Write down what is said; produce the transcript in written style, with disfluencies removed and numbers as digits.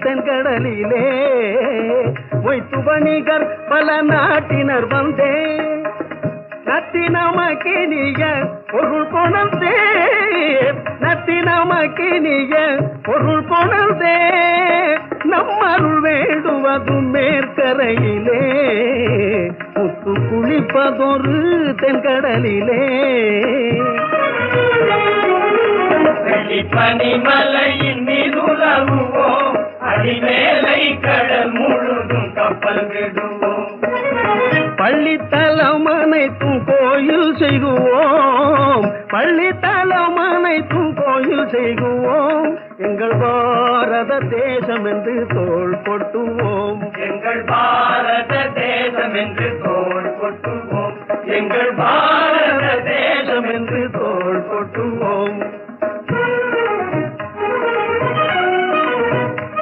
தென்கடலிலே மொய்த்து வணிகர் பல நாட்டினர் வந்தே நத்தினமக்கினிய பொருள் கொணர்ந்தே நத்தினமக்கினிய பொருள் கொணர்ந்தே நம்மருள் வேண்டுவதும் மேற்கரையிலே முத்து குளிப்பதொரு தென்கடலிலே பனிமலையின் மீதுலவுவோம் அடிமேலை கடல் முழுதும் கப்பல் விடுவோம் பள்ளித்தலம் அனைத்தும் கோயில் செய்குவோம் பள்ளித்தலம் அனைத்தும் கோயில் செய்குவோம் எங்கள் பாரத தேசம் என்று தோள் கொட்டுவோம் எங்கள் பாரத தேசம் என்று தோள் கொட்டுவோம் எங்கள் பாரத